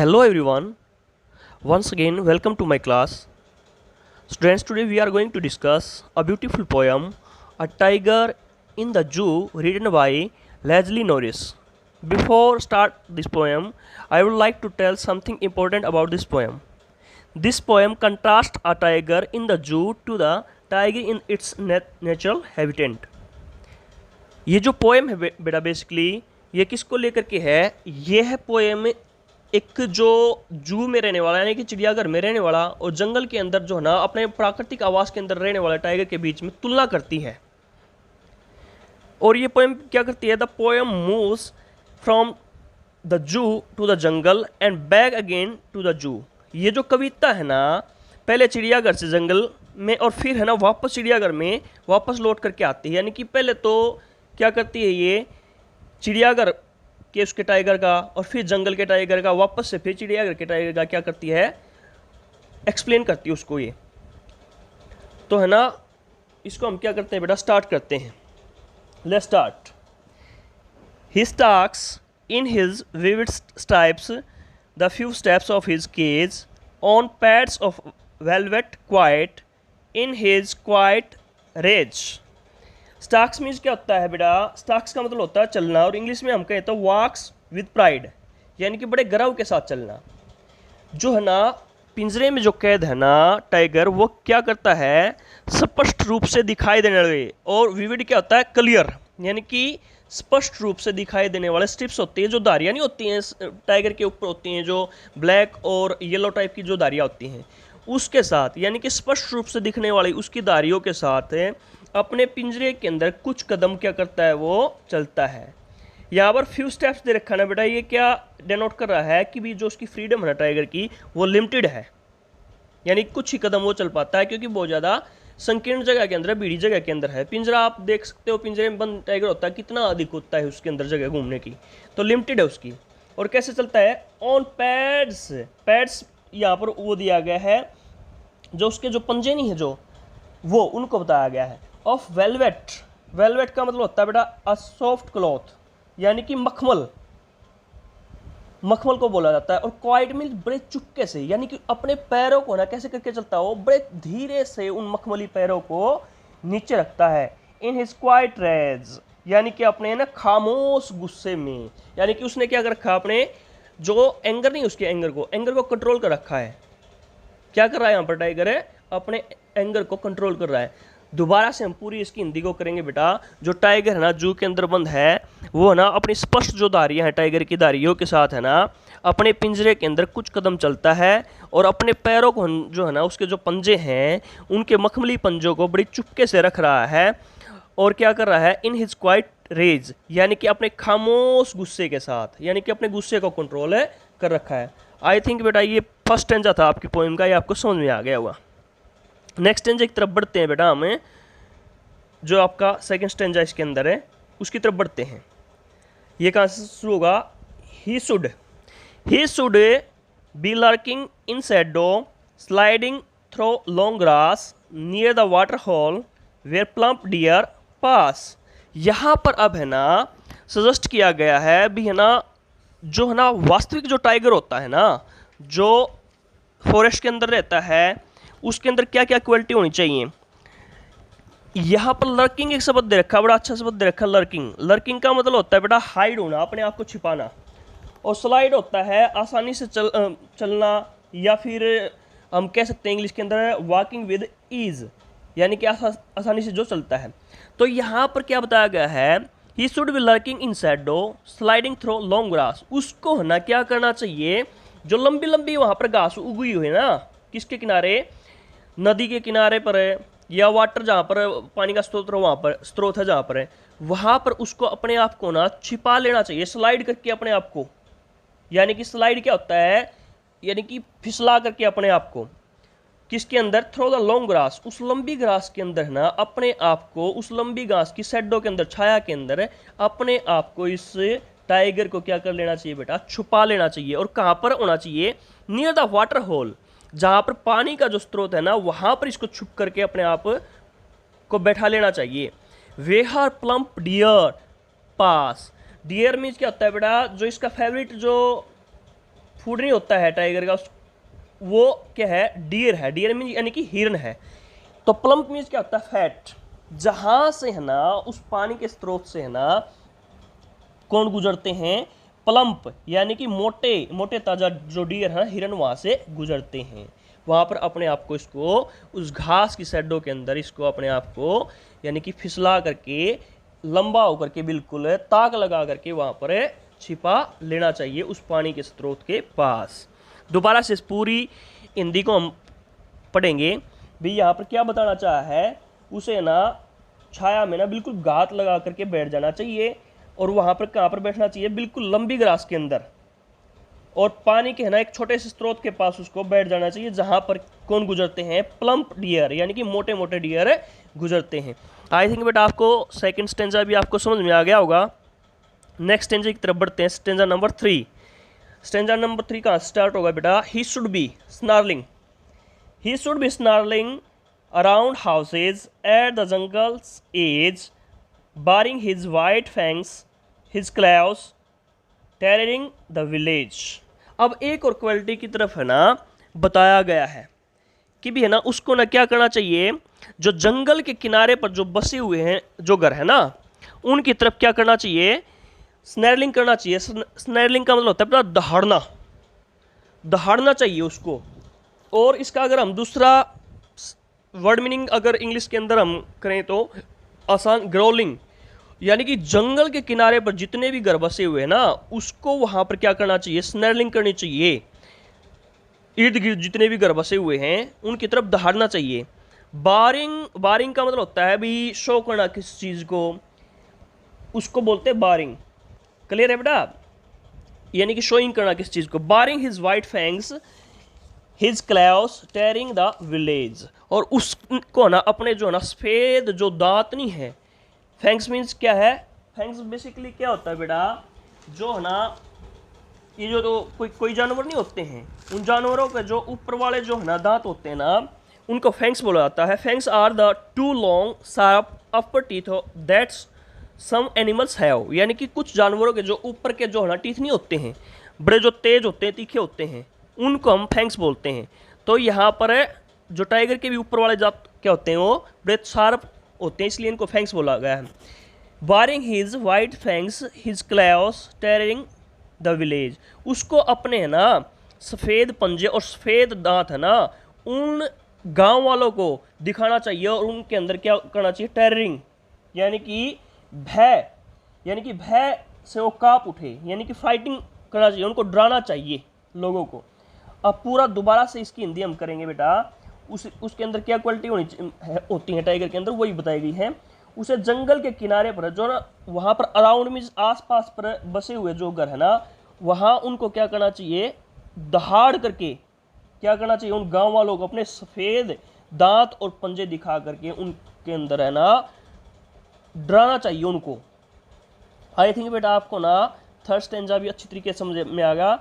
Hello everyone, once again welcome to my class. Students, today we are going to discuss a beautiful poem, A Tiger in the Zoo, written by Leslie Norris. Before start this poem, I would like to tell something important about this poem. This poem contrasts a tiger in the zoo to the tiger in its natural habitat. ये जो poem है बेटा basically ये किसको लेकर के है, ये है पोएम एक जो जू में रहने वाला यानी कि चिड़ियाघर में रहने वाला और जंगल के अंदर जो है ना अपने प्राकृतिक आवास के अंदर रहने वाला टाइगर के बीच में तुलना करती है। और ये पोएम क्या करती है, the poem moves from the zoo to the jungle and back again to the zoo. ये जो कविता है ना पहले चिड़ियाघर से जंगल में और फिर है ना वापस चिड़ियाघर में वापस लौट करके आती है। यानी कि पहले तो क्या करती है ये चिड़ियाघर के उसके टाइगर का और फिर जंगल के टाइगर का वापस से फिर चिड़ियाघर के टाइगर का क्या करती है, एक्सप्लेन करती है उसको ये। तो है ना इसको हम क्या करते हैं बेटा, स्टार्ट करते हैं। Let's start. He starts in his vivid stripes the few steps of his cage on pads of velvet quiet in his quiet rage. Stalks means क्या होता है बेटा, स्टार्क्स का मतलब होता है चलना और इंग्लिश में हम कहें तो वॉक्स विद प्राइड, यानी कि बड़े गर्व के साथ चलना। जो है ना पिंजरे में जो कैद है ना टाइगर वो क्या करता है, स्पष्ट रूप से दिखाई देने वाले, और विविड क्या होता है, क्लियर, यानी कि स्पष्ट रूप से दिखाई देने वाले स्ट्रिप्स होती है जो धारियाँ नहीं होती हैं टाइगर के ऊपर होती हैं, जो ब्लैक और येलो टाइप की जो धारियाँ होती हैं उसके साथ, यानी कि स्पष्ट रूप से दिखने वाली उसकी धारियों के साथ अपने पिंजरे के अंदर कुछ कदम क्या करता है, वो चलता है। यहाँ पर फ्यू स्टेप्स दे रखा है ना बेटा, ये क्या डिनोट कर रहा है कि भी जो उसकी फ्रीडम है ना टाइगर की वो लिमिटेड है, यानी कुछ ही कदम वो चल पाता है क्योंकि बहुत ज़्यादा संकीर्ण जगह के अंदर, बीड़ी जगह के अंदर है। पिंजरा आप देख सकते हो, पिंजरे में बंद टाइगर होता है कितना अधिक होता है उसके अंदर जगह घूमने की, तो लिमिटेड है उसकी। और कैसे चलता है, ऑन पैड्स, पैड्स यहाँ पर वो दिया गया है जो उसके जो पंजे नहीं है जो वो उनको बताया गया है। ऑफ वेलवेट, वेलवेट का मतलब होता है बेटा अ सॉफ्ट क्लॉथ, यानी कि मखमल, मखमल को बोला जाता है। और क्वाइट मीन्स बड़े चुपके से, यानी कि अपने पैरों को ना कैसे करके चलता है वो, बड़े धीरे से उन मखमली पैरों को नीचे रखता है। इन हिज क्वाइट रेज, यानी कि अपने ना खामोश गुस्से में, यानी कि उसने क्या कर रखा है, अपने जो एंगर नहीं उसके एंगर को कंट्रोल कर रखा है। क्या कर रहा है यहाँ पर टाइगर है, अपने एंगर को कंट्रोल कर रहा है। दोबारा से हम पूरी इसकी हिंदी को करेंगे बेटा। जो टाइगर है ना जू के अंदर बंद है वो है ना अपनी स्पष्ट जो धारियाँ हैं टाइगर की धारियों के साथ है ना अपने पिंजरे के अंदर कुछ कदम चलता है और अपने पैरों को जो है ना उसके जो पंजे हैं उनके मखमली पंजों को बड़ी चुपके से रख रहा है। और क्या कर रहा है, इन हिज क्वाइट रेज, यानी कि अपने खामोश गुस्से के साथ, यानी कि अपने गुस्से को कंट्रोल है कर रखा है। आई थिंक बेटा ये फर्स्ट स्टेंजा था आपकी पोएम का, ये आपको समझ में आ गया होगा। नेक्स्ट स्टेंजा की तरफ बढ़ते हैं बेटा, हमें जो आपका सेकंड स्टेंजा इसके अंदर है उसकी तरफ बढ़ते हैं। ये कहाँ से शुरू होगा, he should be lurking in shadow sliding through long grass near the water hole where plump deer pass. यहाँ पर अब है ना सजेस्ट किया गया है भी है ना जो है ना वास्तविक जो टाइगर होता है ना जो फॉरेस्ट के अंदर रहता है उसके अंदर क्या क्या क्वालिटी होनी चाहिए। यहाँ पर लर्किंग एक शब्द दे रखा है, बड़ा अच्छा शब्द दे रखा है लर्किंग। लर्किंग का मतलब होता है बेटा हाइड होना, अपने आप को छिपाना। और स्लाइड होता है आसानी से चलना, या फिर हम कह सकते हैं इंग्लिश के अंदर वॉकिंग विद ईज, यानी कि आसानी से जो चलता है। तो यहाँ पर क्या बताया गया है, he should be lurking in shadow sliding through long grass. उसको है ना क्या करना चाहिए, जो लंबी लंबी वहाँ पर घास उगी हुई है ना, किसके किनारे, नदी के किनारे पर है या वाटर जहाँ पर पानी का स्रोत वहाँ पर स्रोत है जहाँ पर है वहाँ पर उसको अपने आप को ना छिपा लेना चाहिए, स्लाइड करके अपने आप को। यानी कि स्लाइड क्या होता है, यानी कि फिसला करके अपने आप को किसके अंदर, थ्रो द लॉन्ग ग्रास, उस लंबी ग्रास के अंदर ना अपने आप को, उस लंबी घास की शैडो के अंदर, छाया के अंदर अपने आप को, इस टाइगर को क्या कर लेना चाहिए बेटा, छुपा लेना चाहिए। और कहाँ पर होना चाहिए, नियर द वाटर होल, जहाँ पर पानी का जो स्रोत है ना वहाँ पर इसको छुप करके अपने आप को बैठा लेना चाहिए। Where plump deer pass, deer means क्या होता है बेटा, जो इसका फेवरेट जो फूड नहीं होता है टाइगर का, वो क्या है, डियर है। डियर मीन यानी कि हिरन है। तो प्लम्प मीन्स क्या होता है, फैट। जहां से है ना, उस पानी के स्रोत से है ना कौन गुजरते हैं, प्लम्प यानी कि मोटे मोटे ताजा जो डियर है, हिरन वहां से गुजरते हैं। वहां पर अपने आप को इसको उस घास की शैडो के अंदर इसको अपने आप को यानी कि फिसला करके, लंबा होकर के, बिल्कुल ताक लगा करके वहां पर छिपा लेना चाहिए उस पानी के स्रोत के पास। दोबारा से इस पूरी हिंदी को हम पढ़ेंगे। भी यहाँ पर क्या बताना चाहा है, उसे ना छाया में ना बिल्कुल घात लगा करके बैठ जाना चाहिए। और वहां पर कहाँ पर बैठना चाहिए, बिल्कुल लंबी ग्रास के अंदर, और पानी के है ना एक छोटे से स्रोत के पास उसको बैठ जाना चाहिए, जहां पर कौन गुजरते हैं, प्लम्प डियर यानी कि मोटे मोटे डियर गुजरते हैं। आई थिंक बेटा आपको सेकंड स्टेंजा भी आपको समझ में आ गया होगा। नेक्स्ट स्टेंजा की तरफ बढ़ते हैं, स्टेंजा नंबर 3। स्टेंजा नंबर 3 कहाँ स्टार्ट होगा बेटा, he should be snarling. He should be snarling around houses at the jungle's edge, baring his white fangs, his claws, tearing the village. अब एक और क्वालिटी की तरफ है ना बताया गया है कि भी है ना उसको ना क्या करना चाहिए, जो जंगल के किनारे पर जो बसे हुए हैं जो घर है ना, उनकी तरफ क्या करना चाहिए, स्नैरलिंग करना चाहिए। स्नैरलिंग का मतलब होता है अपना दहाड़ना, दहाड़ना चाहिए उसको। और इसका अगर हम दूसरा वर्ड मीनिंग अगर इंग्लिश के अंदर हम करें तो आसान, ग्रोलिंग यानी कि जंगल के किनारे पर जितने भी घर बसे हुए हैं ना, उसको वहां पर क्या करना चाहिए, स्नैरलिंग करनी चाहिए। इर्द गिर्द जितने भी घर बसे हुए हैं उनकी तरफ दहाड़ना चाहिए। बारिंग, बारिंग का मतलब होता है भी शो करना किस चीज़ को, उसको बोलते हैं बारिंग। क्लियर है बेटा, यानी कि शोइंग करना किस चीज़ को। Baring his white fangs, his claws, tearing the village. और उसको ना अपने जो ना सफ़ेद जो दांतनी है, फैंग्स मीन्स क्या है, फैंग्स बेसिकली क्या होता है बेटा, जो है ना ये जो तो कोई जानवर नहीं होते हैं, उन जानवरों के जो ऊपर वाले जो है ना दांत होते हैं ना, उनको फैंग्स बोला जाता है। Fangs are the two long sharp upper teeth that's some animals have, यानी कि कुछ जानवरों के जो ऊपर के जो है ना टीथ नहीं होते हैं, बड़े जो तेज होते हैं, तीखे होते हैं, उनको हम फैंग्स बोलते हैं। तो यहाँ पर जो टाइगर के भी ऊपर वाले जात क्या होते हैं, वो बड़े शार्प होते हैं, इसलिए इनको फैंग्स बोला गया है। Baring his white fangs, his claws, tearing the village. उसको अपने है ना सफ़ेद पंजे और सफ़ेद दांत है ना उन गांव वालों को दिखाना चाहिए, और उनके अंदर क्या करना चाहिए, टेरिंग यानी कि भय, यानी कि भय से वो कांप उठे, यानी कि फाइटिंग करना चाहिए, उनको डराना चाहिए लोगों को। अब पूरा दोबारा से इसकी हिंदी हम करेंगे बेटा। उसके अंदर क्या क्वालिटी होती है टाइगर के अंदर, वही बताई गई है। उसे जंगल के किनारे पर जो ना वहाँ पर अराउंड में आसपास पर बसे हुए जो घर है ना, वहाँ उनको क्या करना चाहिए, दहाड़ करके क्या करना चाहिए, उन गांव वालों को अपने सफ़ेद दांत और पंजे दिखा करके उनके अंदर है ना डराना चाहिए उनको। आई थिंक बेटा आपको ना थर्ड स्टेंजा भी अच्छी तरीके से समझ में आ गया।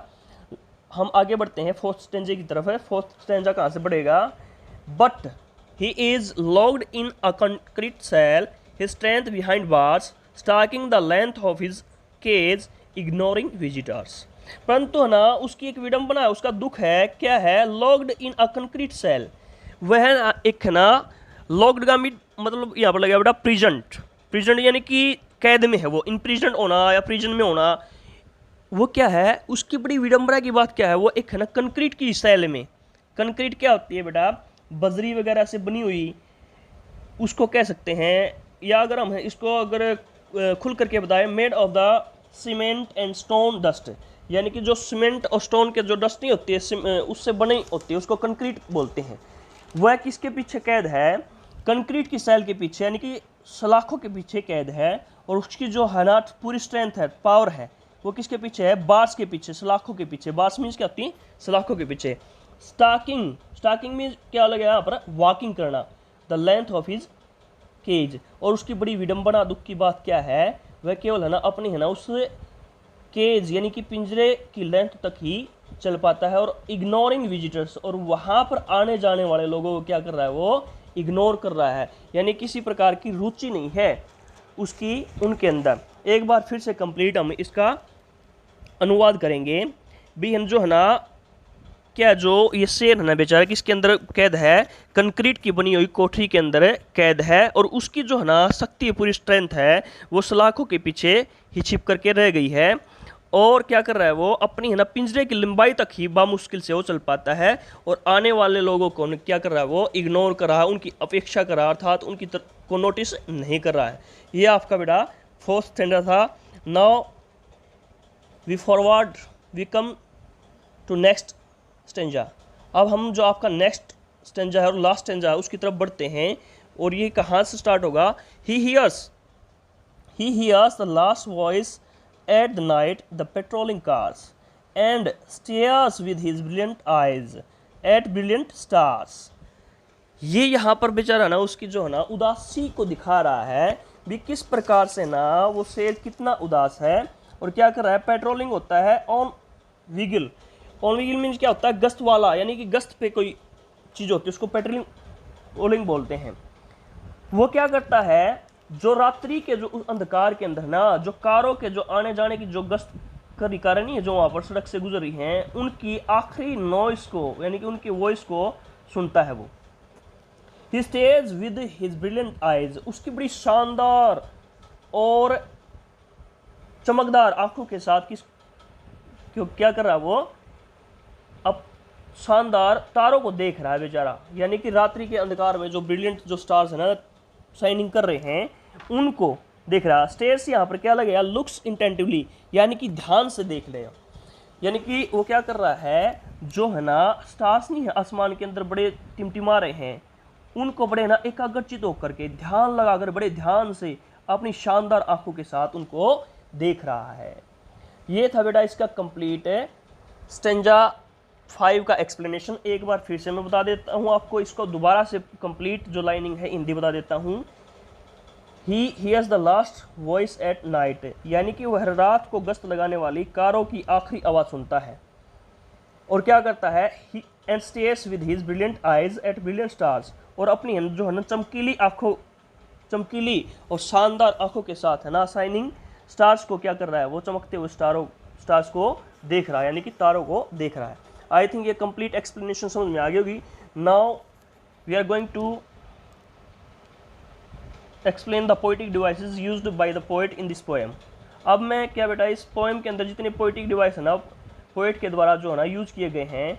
हम आगे बढ़ते हैं फोर्थ स्टेंजे की तरफ है। फोर्थ स्टेंजा कहाँ से बढ़ेगा, but he is locked in a concrete cell, his strength behind bars, stalking the length of his cage, ignoring visitors. परंतु है ना उसकी एक विडंबना है, उसका दुख है, क्या है, locked in a concrete cell. वह एक है ना लॉक्ड का मतलब यहाँ पर लगा बेटा प्रिजेंट, प्रिजेंट यानी कि कैद में है वो, इन प्रिजेंट होना या प्रिजन में होना, वो क्या है, उसकी बड़ी विडंबना की बात क्या है, वो एक है ना कंक्रीट की सेल में। कंक्रीट क्या होती है बेटा, बजरी वगैरह से बनी हुई, उसको कह सकते हैं, या अगर हम इसको अगर खुल करके बताएं, made of the cement and stone dust, यानी कि जो सीमेंट और स्टोन के जो डस्ट नहीं होती है उससे बनी होती है, उसको कंक्रीट बोलते हैं। वह किसके पीछे कैद है, कंक्रीट की सेल के पीछे, यानी कि सलाखों के पीछे कैद है। और उसकी जो है ना पूरी स्ट्रेंथ है, पावर है, वो किसके पीछे है, बार्स के पीछे, सलाखों के पीछे। बार्स मीन्स क्या होती है, सलाखों के पीछे। स्टाकिंग, स्टाकिंग मीन्स क्या लगा यहाँ पर, वॉकिंग करना, the length of his cage. और उसकी बड़ी विडंबना दुख की बात क्या है, वह केवल है ना अपनी है ना उस केज यानी कि पिंजरे की लेंथ तक ही चल पाता है, और इग्नोरिंग विजिटर्स, और वहाँ पर आने जाने वाले लोगों को क्या कर रहा है, वो इग्नोर कर रहा है, यानी किसी प्रकार की रुचि नहीं है उसकी उनके अंदर। एक बार फिर से कंप्लीट हम इसका अनुवाद करेंगे भी जो है ना, क्या जो ये शेर है ना बेचारा, किसके अंदर कैद है, कंक्रीट की बनी हुई कोठरी के अंदर कैद है, और उसकी जो है ना शक्ति पूरी स्ट्रेंथ है वो सलाखों के पीछे ही छिप करके रह गई है। और क्या कर रहा है वो, अपनी है ना पिंजरे की लंबाई तक ही बामुश्किल से वो चल पाता है, और आने वाले लोगों को क्या कर रहा है वो, इग्नोर कर रहा है, उनकी अपेक्षा कर रहा है, अर्थात उनकी को नोटिस नहीं कर रहा है। ये आपका बेटा फोर्थ स्टैंडर्ड था। Now we forward, we come to next stanza. अब हम जो आपका नेक्स्ट स्टेंजा है और लास्ट स्टेंजा है उसकी तरफ बढ़ते हैं, और ये कहाँ से स्टार्ट होगा। ही hears the last voice at the night the patrolling cars and stares with his brilliant eyes at brilliant stars। ये यहाँ पर बेचारा ना उसकी जो है ना उदासी को दिखा रहा है भी, किस प्रकार से ना वो शेर कितना उदास है और क्या कर रहा है। पेट्रोलिंग होता है on vehicle. On vehicle means क्या होता है, गश्त वाला, यानी कि गश्त पे कोई चीज़ होती है, उसको पेट्रोलिंग बोलते हैं। वो क्या करता है, जो रात्रि के जो उस अंधकार के अंदर ना, जो कारों के जो आने जाने की जो गश्त करी कार नहीं है, जो वहाँ पर सड़क से गुजर रही हैं, उनकी आखिरी नॉइस को, यानी कि उनकी वॉइस को सुनता है वो। He stares with his brilliant eyes, उसकी बड़ी शानदार और चमकदार आंखों के साथ क्यों क्या कर रहा है वो, अब शानदार तारों को देख रहा है बेचारा, यानी कि रात्रि के अंधकार में जो ब्रिलियंट जो स्टार्स है ना शाइनिंग कर रहे हैं उनको देख रहा है। स्टेयर्स यहाँ पर क्या लगेगा, लुक्स इंटेंटिवली, यानी कि ध्यान से देख ले, यानी कि वो क्या कर रहा है, जो है ना स्टार्स नहीं है आसमान के अंदर बड़े टिमटिमा रहे हैं, उनको बड़े ना एकाग्रचित होकर के ध्यान लगाकर बड़े ध्यान से अपनी शानदार आंखों के साथ उनको देख रहा है। ये था बेटा इसका कंप्लीट स्टेंजा 5 का एक्सप्लेनेशन। एक बार फिर से मैं बता देता हूँ आपको, इसको दोबारा से कंप्लीट जो लाइनिंग है हिंदी बता देता हूँ। He hears the last voice at night, यानी कि वह रात को गश्त लगाने वाली कारों की आखिरी आवाज़ सुनता है, और क्या करता है, he and stares with his brilliant eyes at brilliant stars, और अपनी जो है ना चमकीली आंखों, चमकीली और शानदार आंखों के साथ है ना शाइनिंग स्टार्स को क्या कर रहा है वो, चमकते हुए स्टार्स को देख रहा है, यानी कि तारों को देख रहा है। आई थिंक ये कंप्लीट एक्सप्लेनेशन समझ में आ गई होगी। Now we are going to explain the poetic devices used by the poet in this poem. अब मैं क्या बेटा इस पोएम के अंदर जितने पोएटिक डिवाइस है ना पोएट के द्वारा जो है ना यूज किए गए हैं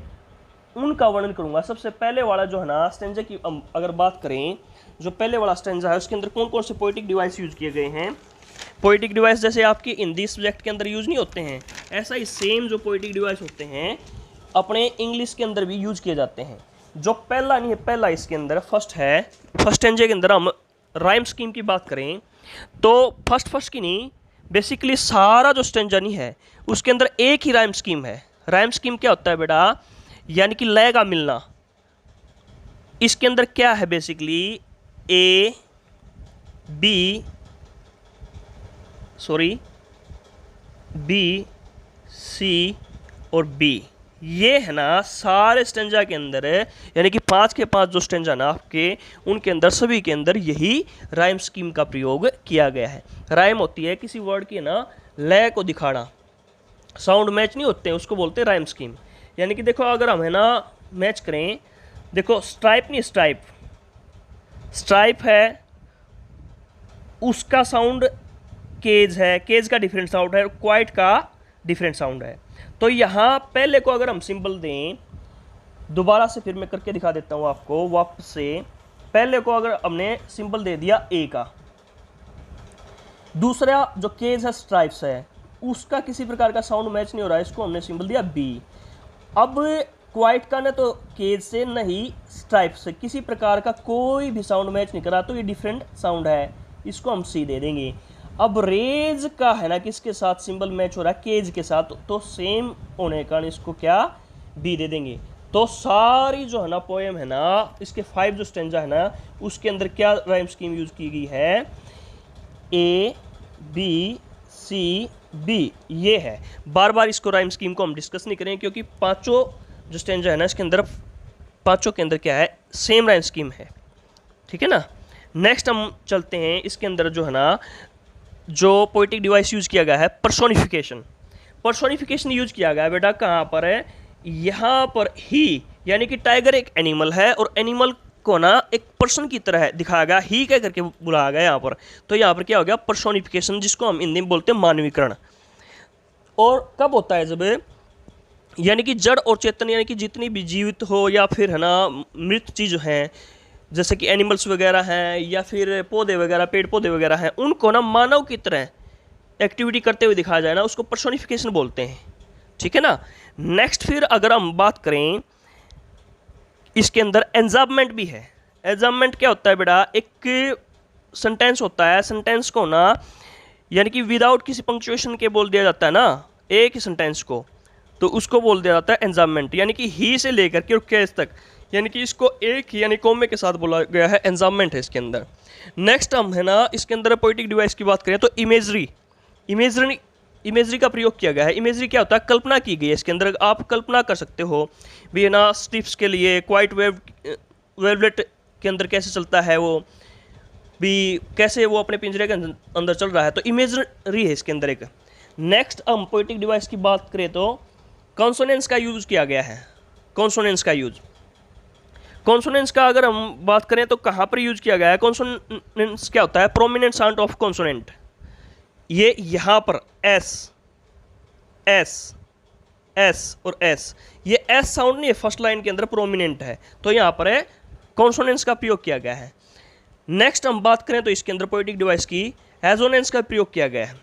उनका वर्णन करूंगा। सबसे पहले वाला जो है ना स्टेंजा की अगर बात करें, जो पहले वाला स्टेंजा है उसके अंदर कौन कौन से पोएटिक डिवाइस यूज किए गए हैं। पोएटिक डिवाइस जैसे आपके हिंदी सब्जेक्ट के अंदर यूज नहीं होते हैं, ऐसा ही सेम जो पोएटिक डिवाइस होते हैं अपने इंग्लिश के अंदर भी यूज किए जाते हैं। जो पहला नहीं है, पहला इसके अंदर फर्स्ट है, फर्स्ट स्टेंजे के अंदर हम राइम स्कीम की बात करें तो फर्स्ट की नहीं, बेसिकली सारा जो स्टेंजा नहीं है उसके अंदर एक ही राइम स्कीम है। राइम स्कीम क्या होता है बेटा, यानी कि लय का मिलना। इसके अंदर क्या है बेसिकली, ए बी सी और बी, ये है ना सारे स्टेंजा के अंदर है, यानी कि 5 के 5 जो स्टेंजा ना आपके उनके अंदर सभी के अंदर यही राइम स्कीम का प्रयोग किया गया है। राइम होती है किसी वर्ड की ना लय को दिखाना, साउंड मैच नहीं होते हैं उसको बोलते हैं राइम स्कीम। यानी कि देखो अगर हम है ना मैच करें, देखो स्ट्राइप नहीं, स्ट्राइप है उसका साउंड केज है, केज का डिफरेंट साउंड है, क्वाइट का डिफरेंट साउंड है। तो यहाँ पहले को अगर हम सिंबल दें, दोबारा से फिर मैं करके दिखा देता हूँ आपको वापस से। पहले को अगर हमने सिंबल दे दिया ए का, दूसरा जो केज है स्ट्राइप्स है उसका किसी प्रकार का साउंड मैच नहीं हो रहा है, इसको हमने सिंबल दिया बी। अब क्वाइट का ना तो केज से नहीं स्ट्राइप से किसी प्रकार का कोई भी साउंड मैच नहीं करा, तो ये डिफरेंट साउंड है, इसको हम सी दे देंगे। अब रेज का है ना किसके साथ सिंबल मैच हो रहा है, केज के साथ, तो सेम होने के कारण इसको क्या बी दे देंगे। तो सारी जो है ना पोएम है ना, इसके 5 जो स्टेंजा है ना उसके अंदर क्या राइम स्कीम यूज की गई है, ए बी सी बी, ये है। बार बार इसको राइम स्कीम को हम डिस्कस नहीं करें क्योंकि पांचों जो स्टेंजा है ना इसके अंदर, पांचों के अंदर क्या है, सेम राइम स्कीम है, ठीक है ना। नेक्स्ट हम चलते हैं, इसके अंदर जो है ना जो पोएटिक डिवाइस यूज किया गया है पर्सोनिफिकेशन। पर्सोनिफिकेशन यूज किया गया है बेटा कहाँ पर है, यहाँ पर ही, यानी कि टाइगर एक एनिमल है और एनिमल को ना एक पर्सन की तरह दिखाया गया, ही कह करके बुलाया गया यहाँ पर। तो यहाँ पर क्या हो गया, पर्सोनिफिकेशन, जिसको हम हिंदी में बोलते हैं मानवीकरण। और कब होता है, जब यानी कि जड़ और चेतन, यानी कि जितनी भी जीवित हो या फिर है ना मृत चीज़ हैं, जैसे कि एनिमल्स वगैरह हैं या फिर पौधे वगैरह, पेड़ पौधे वगैरह हैं, उनको ना मानव की तरह एक्टिविटी करते हुए दिखाया जाए ना, उसको पर्सोनिफिकेशन बोलते हैं। ठीक है ना। नेक्स्ट फिर अगर हम बात करें, इसके अंदर एंजाम्मेंट भी है। एंजाम्मेंट क्या होता है बेटा, एक सेंटेंस होता है, सेंटेंस को ना यानी कि विदाउट किसी पंक्चुएशन के बोल दिया जाता है ना एक ही सेंटेंस को, तो उसको बोल दिया जाता है एंजाम्मेंट, यानी कि ही से लेकर के और केस तक, यानी कि इसको एक ही यानी कॉमे के साथ बोला गया है, एंजाम्मेंट है इसके अंदर। नेक्स्ट हम है ना इसके अंदर पोएटिक डिवाइस की बात करें तो इमेजरी का प्रयोग किया गया है। इमेजरी क्या होता है, कल्पना की गई है इसके अंदर। आप कल्पना कर सकते हो भी है ना, स्टिप्स के लिए क्वाइट वेवलेट के अंदर कैसे चलता है वो भी, कैसे वो अपने पिंजरे के अंदर चल रहा है, तो इमेजरी है इसके अंदर एक। नेक्स्ट हम पोएटिक डिवाइस की बात करें तो कॉन्सोनेंस का यूज किया गया है। कॉन्सोनेंस का अगर हम बात करें तो कहाँ पर यूज किया गया है, कॉन्सोनेंस क्या होता है, प्रोमिनेंट साउंड ऑफ कॉन्सोनेंट। ये यहाँ पर एस और एस, ये एस साउंड नहीं है, फर्स्ट लाइन के अंदर प्रोमिनेंट है, तो यहाँ पर है कॉन्सोनेंस का प्रयोग किया गया है। नेक्स्ट हम बात करें तो इसके अंदर पोएटिक डिवाइस की एजोनेंस का प्रयोग किया गया है।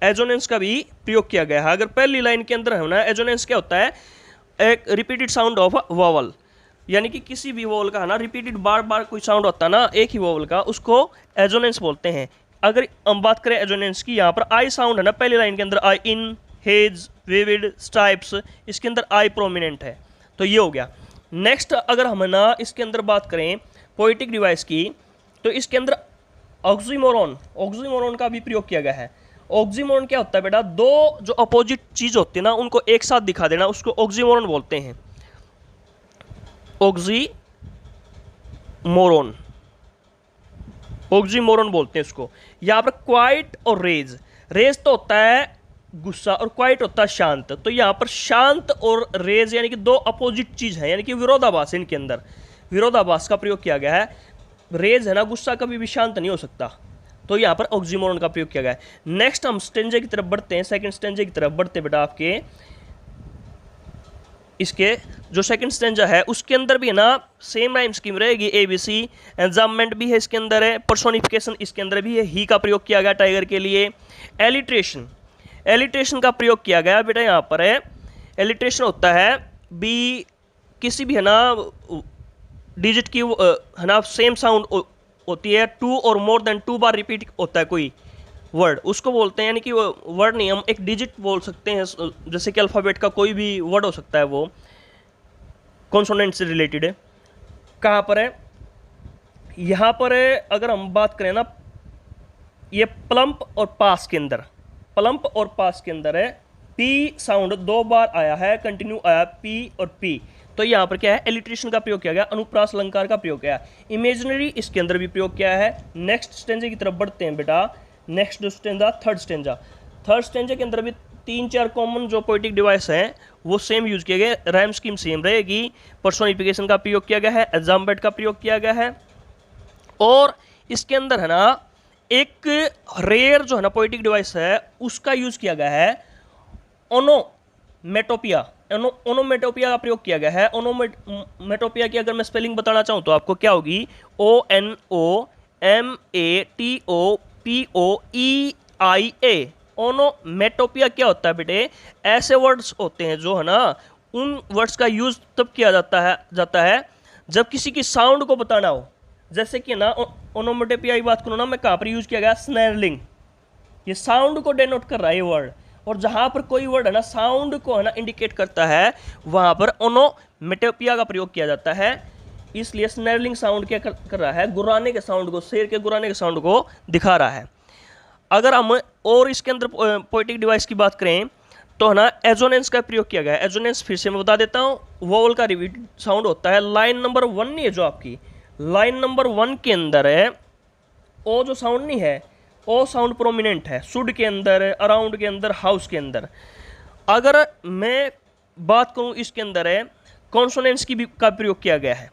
एजोनेंस का भी प्रयोग किया गया है। अगर पहली लाइन के अंदर है ना, एजोनेंस क्या होता है, एक रिपीटेड साउंड ऑफ वोवल, यानी कि किसी भी वोवल का है ना रिपीटेड बार बार कोई साउंड होता है ना एक ही वोवल का, उसको एजोनेंस बोलते हैं। अगर हम बात करें एजोनेंस की, यहाँ पर आई साउंड है ना पहली लाइन के अंदर, आई इन, हेज, विविड, स्टाइप्स, इसके अंदर आई प्रोमिनेंट है, तो ये हो गया। नेक्स्ट अगर हम ना इसके अंदर बात करें पोएटिक डिवाइस की, तो इसके अंदर ऑक्सीमोरॉन का भी प्रयोग किया गया है। ऑक्सीमोरॉन क्या होता है बेटा, दो जो अपोजिट चीज होती है ना उनको एक साथ दिखा देना, उसको ऑक्सीमोरॉन बोलते हैं। ऑक्सीमोरॉन बोलते हैं इसको। यहाँ पर क्वाइट और रेज तो होता है गुस्सा और क्वाइट होता है शांत, तो यहाँ पर शांत और रेज यानी कि दो अपोजिट चीज है, यानी कि विरोधाभास, इनके अंदर विरोधाभास का प्रयोग किया गया है। रेज है ना, गुस्सा कभी भी शांत नहीं हो सकता, तो यहाँ पर ऑक्सीमोरॉन का प्रयोग किया गया है। नेक्स्ट हम स्टेंजे की तरफ बढ़ते हैं, सेकंड स्टेंजे की तरफ बढ़ते बेटा, आपके इसके जो सेकंड स्टेंजा है उसके अंदर भी है ना सेम राइम स्कीम रहेगी, ABC। एंजाम्मेंट भी है इसके अंदर है, पर्सोनिफिकेशन इसके अंदर भी है, ही का प्रयोग किया गया टाइगर के लिए। एलिट्रेशन का प्रयोग किया गया बेटा, यहाँ पर है एलिट्रेशन होता है भी किसी भी है ना डिजिट की है ना सेम साउंड होती है, 2 और मोर देन 2 बार रिपीट होता है कोई वर्ड, उसको बोलते हैं, यानी कि वर्ड नहीं, हम एक डिजिट बोल सकते हैं, जैसे कि अल्फ़ाबेट का कोई भी वर्ड हो सकता है, वो कॉन्सोनेंट से रिलेटेड है। कहाँ पर है, यहाँ पर है अगर हम बात करें ना, ये प्लम्प और पास के अंदर है पी साउंड 2 बार आया है, कंटिन्यू आया पी और पी, तो यहाँ पर क्या है, एलिट्रेशन का प्रयोग किया गया, अनुप्रास अलंकार का प्रयोग किया। इमेजिनरी इसके अंदर भी प्रयोग किया है। नेक्स्ट स्टेंजे की तरफ बढ़ते हैं बेटा। नेक्स्ट स्टेंजा थर्ड स्टेंजा के अंदर भी 3-4 कॉमन जो पोएटिक डिवाइस हैं वो सेम यूज किए गए, राइम स्कीम सेम रहेगी। पर्सोनिफिकेशन का प्रयोग किया गया है, एग्जाम्बेट का प्रयोग किया गया है, और इसके अंदर है ना एक रेयर जो है ना पोएटिक डिवाइस है उसका यूज किया गया है, ओनोमेटोपिया का प्रयोग किया गया है। ओनोमेटोपिया की अगर मैं स्पेलिंग बताना चाहूँ तो आपको क्या होगी, ONOMATOPOEIA। ओनोमेटोपिया क्या होता है बेटे, ऐसे वर्ड्स होते हैं जो है ना, उन वर्ड्स का यूज तब किया जाता है जब किसी की साउंड को बताना हो। जैसे कि ना ओनोमेटोपिया की बात करूँ ना मैं, कहाँ पर यूज किया गया, स्नैरलिंग, ये साउंड को डेनोट कर रहा है ये वर्ड, और जहाँ पर कोई वर्ड है ना साउंड को है ना इंडिकेट करता है वहाँ पर ओनोमेटोपिया का प्रयोग किया जाता है। इसलिए स्नैरलिंग साउंड क्या कर रहा है, गुर्राने के साउंड को, शेर के गुर्राने के साउंड को दिखा रहा है। अगर हम और इसके अंदर पोएटिक डिवाइस की बात करें तो है ना एजोनेंस का प्रयोग किया गया है। एजोनेंस फिर से मैं बता देता हूँ, वोवल का रिपीट साउंड होता है। लाइन नंबर 1 नहीं है जो आपकी, लाइन नंबर 1 के अंदर है ओ जो साउंड नहीं है, ओ साउंड प्रोमिनेंट है, शुड के अंदर, अराउंड के अंदर, हाउस के अंदर। अगर मैं बात करूं इसके अंदर है कॉन्सोनेंट्स की भी का प्रयोग किया गया है।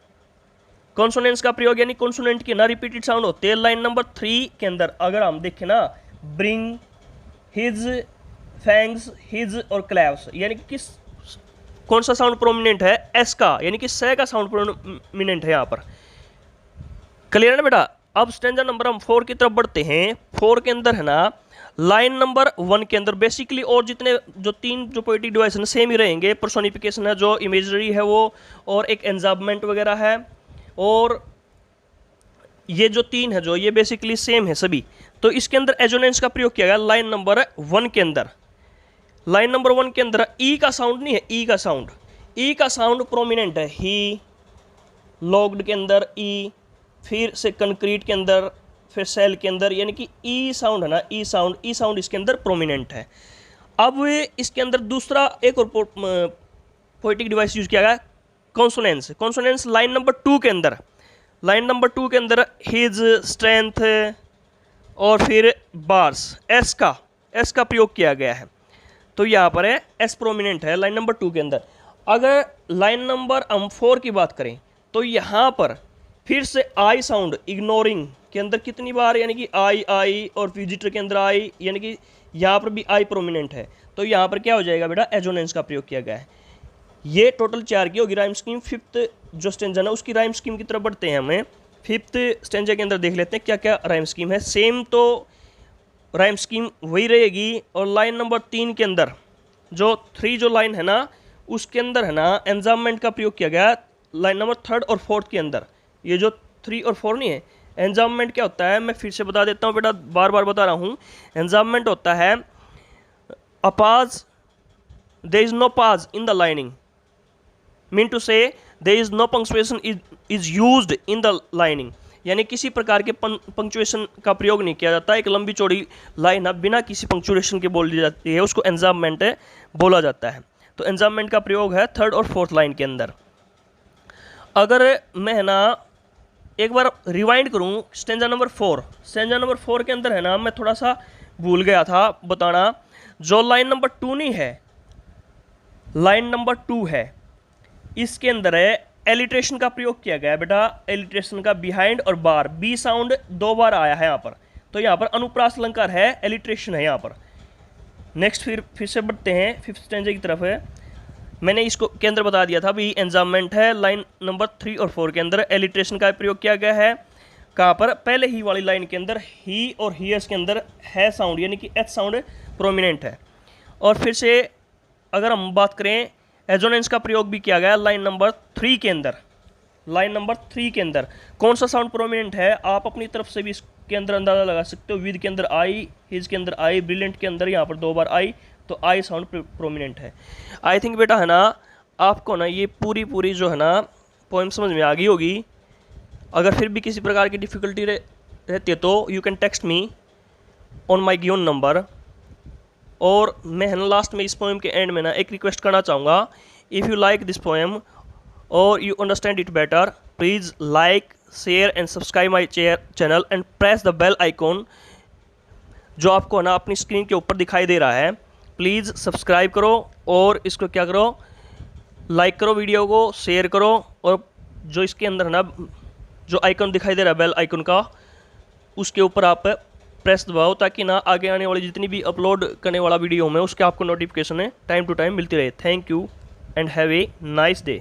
कॉन्सोनेंट्स का प्रयोग यानी कॉन्सोनेंट के ना रिपीटेड साउंड होते हैं। लाइन नंबर 3 के अंदर अगर हम देखें ना, ब्रिंग, हिज, फैंग्स, हिज और क्लैव्स, यानी कि किस कौन सा साउंड प्रोमिनेंट है? एस का, यानी कि स का साउंड प्रोमिनेंट है यहाँ पर। क्लियर है ना बेटा? अब स्टैंजा नंबर हम 4 की तरफ बढ़ते हैं। 4 के अंदर है ना, लाइन नंबर 1 के अंदर बेसिकली और जितने जो 3 जो पोएटिक डिवाइस है सेम ही रहेंगे। पर्सोनिफिकेशन है, जो इमेजरी है वो, और एक एंजाबमेंट वगैरह है, और ये जो 3 है जो ये बेसिकली सेम है सभी। तो इसके अंदर एजोनेंस का प्रयोग किया गया लाइन नंबर 1 के अंदर। लाइन नंबर 1 के अंदर ई का साउंड नहीं है, ई का साउंड, ई का साउंड प्रोमिनेंट है। ही, लॉग्ड के अंदर ई, फिर से कंक्रीट के अंदर, फिर सेल के अंदर, यानी कि ई साउंड है ना, ई साउंड इसके अंदर प्रोमिनेंट है। अब इसके अंदर दूसरा एक और पोएटिक डिवाइस यूज किया गया, कॉन्सोनेंस। कॉन्सोनेंस लाइन नंबर 2 के अंदर, लाइन नंबर 2 के अंदर हिज, स्ट्रेंथ और फिर बार्स, एस का प्रयोग किया गया है। तो यहाँ पर है एस प्रोमिनेंट है लाइन नंबर 2 के अंदर। अगर लाइन नंबर हम 4 की बात करें तो यहाँ पर फिर से आई साउंड, इग्नोरिंग के अंदर कितनी बार, यानी कि आई, और विजिटर के अंदर आई, यानी कि यहाँ पर भी आई प्रोमिनेंट है। तो यहाँ पर क्या हो जाएगा बेटा? एजोनेंस का प्रयोग किया गया है। ये टोटल 4 की होगी राइम स्कीम। 5th जो स्टेंजा ना उसकी राइम स्कीम की तरफ बढ़ते हैं। हमें 5th स्टेंजा के अंदर देख लेते हैं क्या क्या राइम स्कीम है। सेम तो राइम स्कीम वही रहेगी। और लाइन नंबर 3 के अंदर जो 3 जो लाइन है ना उसके अंदर है ना एंजाममेंट का प्रयोग किया गया लाइन नंबर 3rd और 4th के अंदर। ये जो 3 और 4 नहीं है, एंजाममेंट क्या होता है मैं फिर से बता देता हूँ बेटा, बार बार बता रहा हूँ। एंजाममेंट होता है अ पाज, there is no pause in the lining, mean to say there is no punctuation is used in the lining, यानी किसी प्रकार के पंक्चुएशन का प्रयोग नहीं किया जाता। एक लंबी चौड़ी लाइन अब बिना किसी पंक्चुएशन के बोल दी जाती है, उसको एंजाममेंट बोला जाता है। तो एंजाममेंट का प्रयोग है 3rd और 4th लाइन के अंदर। अगर मैं है ना एक बार रिवाइंड करूं स्टेंजा नंबर 4, स्टेंजा नंबर 4 के अंदर है ना मैं थोड़ा सा भूल गया था बताना, जो लाइन नंबर 2 नहीं है, लाइन नंबर 2 है, इसके अंदर है एलिट्रेशन का प्रयोग किया गया है बेटा। एलिट्रेशन का बिहाइंड और बार, बी साउंड 2 बार आया है यहाँ पर। तो यहाँ पर अनुप्रास अलंकार है, एलिट्रेशन है यहाँ पर। नेक्स्ट फिर से बढ़ते हैं 5th स्टेंजा की तरफ है। मैंने इसको के अंदर बता दिया था भी एंजाममेंट है लाइन नंबर 3 और 4 के अंदर। एलिट्रेशन का प्रयोग किया गया है कहाँ पर? पहले ही वाली लाइन के अंदर ही और हियर्स के अंदर है साउंड, यानी कि एच साउंड प्रोमिनेंट है। और फिर से अगर हम बात करें एजोनेंस का प्रयोग भी किया गया लाइन नंबर 3 के अंदर। लाइन नंबर 3 के अंदर कौन सा साउंड प्रोमिनेंट है आप अपनी तरफ से भी इसके अंदर अंदाजा लगा सकते हो। विद के अंदर आई, हिज के अंदर आई, ब्रिलियंट के अंदर यहाँ पर 2 बार आई, तो आई साउंड प्रोमिनेंट है। आई थिंक बेटा है ना आपको ना ये पूरी जो है ना पोएम समझ में आ गई होगी। अगर फिर भी किसी प्रकार की डिफ़िकल्टी रहती है तो you can text me on my given number. और मैं है ना लास्ट में इस पोएम के एंड में ना एक रिक्वेस्ट करना चाहूँगा, if you like this poem और you understand it better, please like, share and subscribe my channel and press the bell icon जो आपको ना अपनी स्क्रीन के ऊपर दिखाई दे रहा है। प्लीज़ सब्सक्राइब करो और इसको क्या करो, लाइक करो, वीडियो को शेयर करो, और जो इसके अंदर ना जो आइकन दिखाई दे रहा है बेल आइकन का, उसके ऊपर आप प्रेस दबाओ ताकि ना आगे आने वाली जितनी भी अपलोड करने वाला वीडियो में उसके आपको नोटिफिकेशन टाइम टू टाइम मिलती रहे। Thank you and have a nice day.